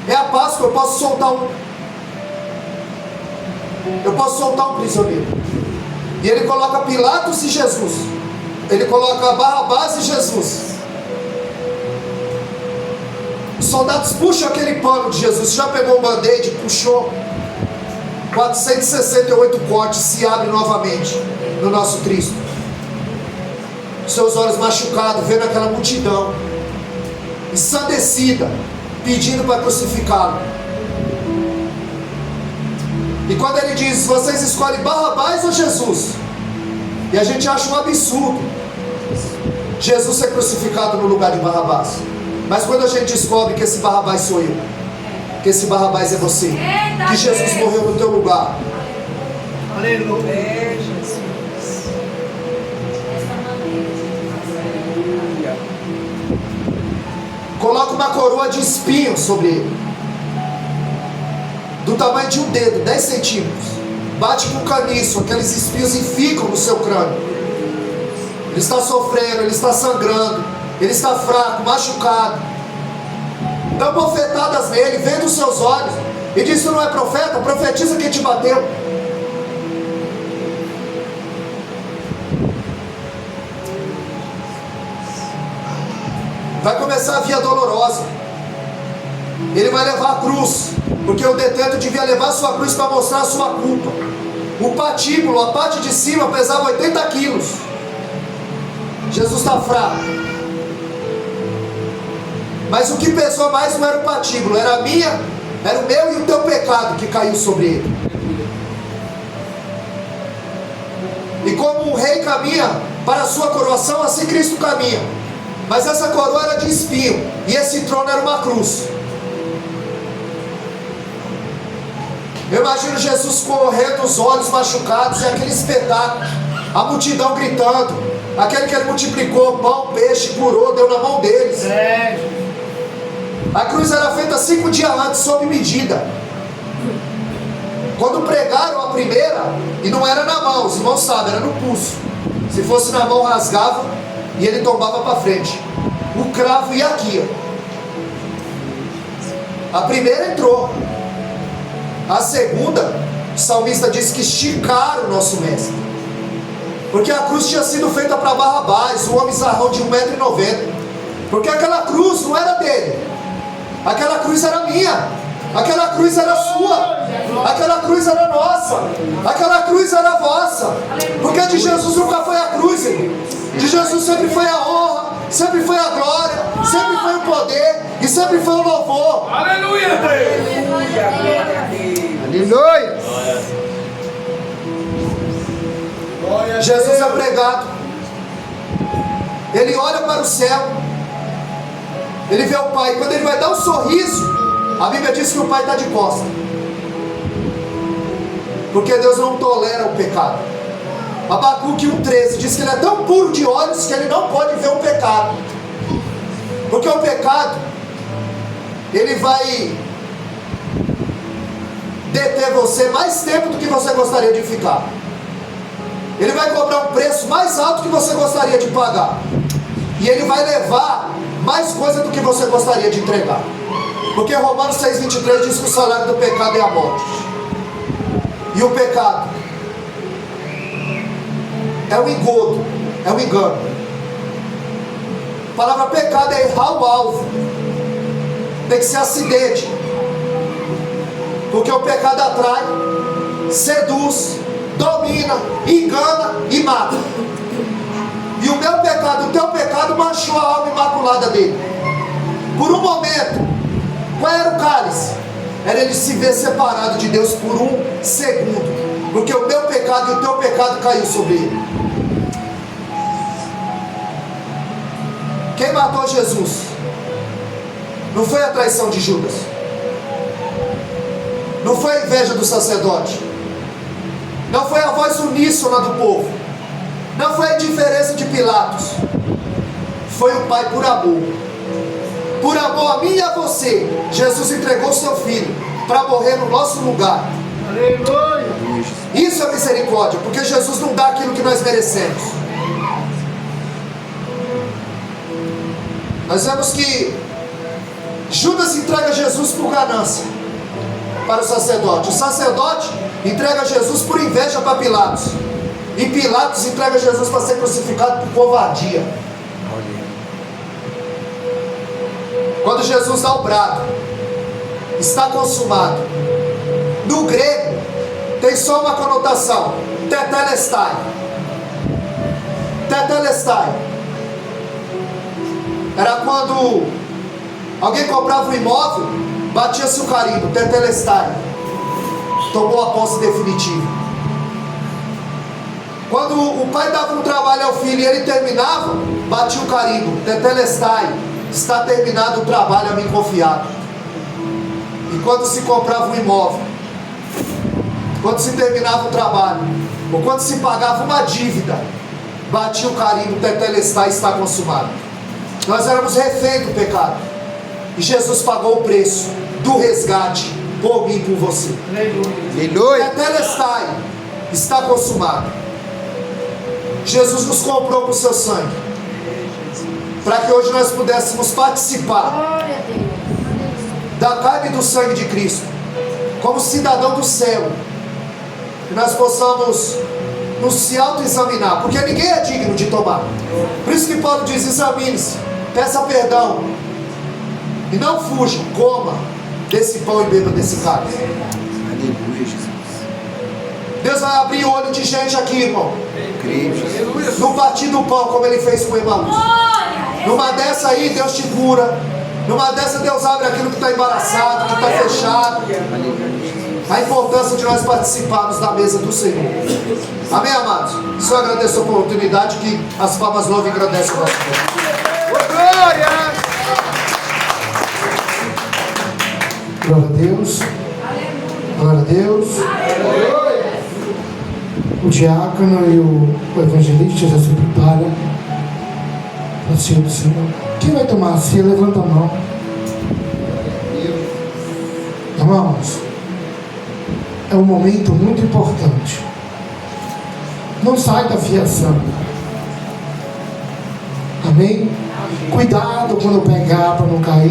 é a Páscoa, eu posso soltar um prisioneiro. E ele coloca Pilatos e Jesus, ele coloca Barrabás e Jesus. Os soldados puxam aquele pano de Jesus, já pegou um band-aid, puxou. 468 cortes se abrem novamente no nosso Cristo. Seus olhos machucados, vendo aquela multidão ensandecida, pedindo para crucificá-lo. E quando ele diz: vocês escolhem Barrabás ou Jesus? E a gente acha um absurdo Jesus ser crucificado no lugar de Barrabás. Mas quando a gente descobre que esse Barrabás sou eu, que esse Barrabás é você, que Jesus morreu no teu lugar. Aleluia. Coloca uma coroa de espinhos sobre ele, do tamanho de um dedo, 10 centímetros. Bate com caniço, aqueles espinhos e ficam no seu crânio. Ele está sofrendo, ele está sangrando, ele está fraco, machucado. Dão bofetadas nele, vendo os seus olhos, e diz: tu não é profeta? Profetiza quem te bateu. Vai começar a via dolorosa. Ele vai levar a cruz, porque o detento devia levar a sua cruz para mostrar a sua culpa. O patíbulo, a parte de cima, pesava 80 quilos. Jesus está fraco. Mas o que pesou mais não era o patíbulo, era o meu e o teu pecado que caiu sobre ele. E como um rei caminha para a sua coroação, assim Cristo caminha. Mas essa coroa era de espinho, e esse trono era uma cruz. Eu imagino Jesus correndo, os olhos machucados, e aquele espetáculo, a multidão gritando, aquele que ele multiplicou pão, peixe, curou, deu na mão deles. A cruz era feita 5 dias antes, sob medida. Quando pregaram a primeira, e não era na mão, os irmãos sabem, era no pulso. Se fosse na mão, rasgava e ele tombava para frente. O cravo ia aqui, ó. A primeira entrou. A segunda, o salmista disse que esticaram o nosso mestre, porque a cruz tinha sido feita para Barrabás, um homem zarrão de 1,90 m. Porque aquela cruz não era dele, aquela cruz era minha, aquela cruz era sua, aquela cruz era nossa, aquela cruz era vossa. Porque de Jesus nunca foi a cruz, irmão. De Jesus sempre foi a honra, sempre foi a glória, sempre foi o poder e sempre foi o louvor. Aleluia, Deus. Aleluia. Jesus é pregado, ele olha para o céu, ele vê o Pai. Quando ele vai dar um sorriso, a Bíblia diz que o Pai está de costas, porque Deus não tolera o pecado. Abacuque 1,13 diz que ele é tão puro de olhos que ele não pode ver o pecado, porque o pecado, ele vai deter você mais tempo do que você gostaria de ficar. Ele vai cobrar um preço mais alto que você gostaria de pagar, e ele vai levar mais coisa do que você gostaria de entregar. Porque Romanos 6,23 diz que o salário do pecado é a morte. E o pecado é um engodo, é um engano. A palavra pecado é errar o alvo, tem que ser acidente, porque o pecado atrai, seduz, domina, engana e mata. E o meu pecado, o teu pecado manchou a alma imaculada dele. Por um momento, qual era o cálice? Era ele se ver separado de Deus por um segundo, porque o meu pecado e o teu pecado caiu sobre ele. Quem matou Jesus? Não foi a traição de Judas, não foi a inveja do sacerdote, não foi a voz uníssona do povo, não foi a indiferença de Pilatos. Foi o Pai por amor. Por amor a mim e a você, Jesus entregou seu Filho para morrer no nosso lugar. Aleluia. Isso é misericórdia, porque Jesus não dá aquilo que nós merecemos. Nós vemos que Judas entrega Jesus por ganância para o sacerdote. O sacerdote entrega Jesus por inveja para Pilatos. E Pilatos entrega Jesus para ser crucificado por covardia. Quando Jesus dá o brado, está consumado. No grego, tem só uma conotação: tetelestai. Tetelestai era quando alguém comprava um imóvel, batia-se o carimbo, tetelestai, tomou a posse definitiva. Quando o pai dava um trabalho ao filho e ele terminava, batia o carimbo, tetelestai, está terminado o trabalho a mim confiado. E quando se comprava um imóvel, quando se terminava o trabalho, ou quando se pagava uma dívida, batia o carimbo, tetelestai, está consumado. Nós éramos reféns do pecado, e Jesus pagou o preço do resgate por mim e por você. Aleluia. Tetelestai, está consumado. Jesus nos comprou com o seu sangue, para que hoje nós pudéssemos participar da carne e do sangue de Cristo, como cidadão do céu, que nós possamos nos se autoexaminar, porque ninguém é digno de tomar. Por isso que Paulo diz: examine-se, peça perdão. E não fuja, coma desse pão e beba desse cálice. Aleluia, Jesus. Deus vai abrir o olho de gente aqui, irmão. Creio, Jesus. No partir do pão, como ele fez com o Emaús. Numa dessa aí, Deus te cura. Numa dessa, Deus abre aquilo que está embaraçado, que está fechado. A importância de nós participarmos da mesa do Senhor. Amém, amados? Só agradeço a oportunidade, que as palmas louvem e agradecem o nosso Deus. Glória! Glória a Deus. Glória a Deus. O diácono e o evangelista já se preparam para a ceia do Senhor. Quem vai tomar a ceia, levanta a mão. Irmãos, é um momento muito importante. Não sai da fiação. Amém? Cuidado quando pegar para não cair.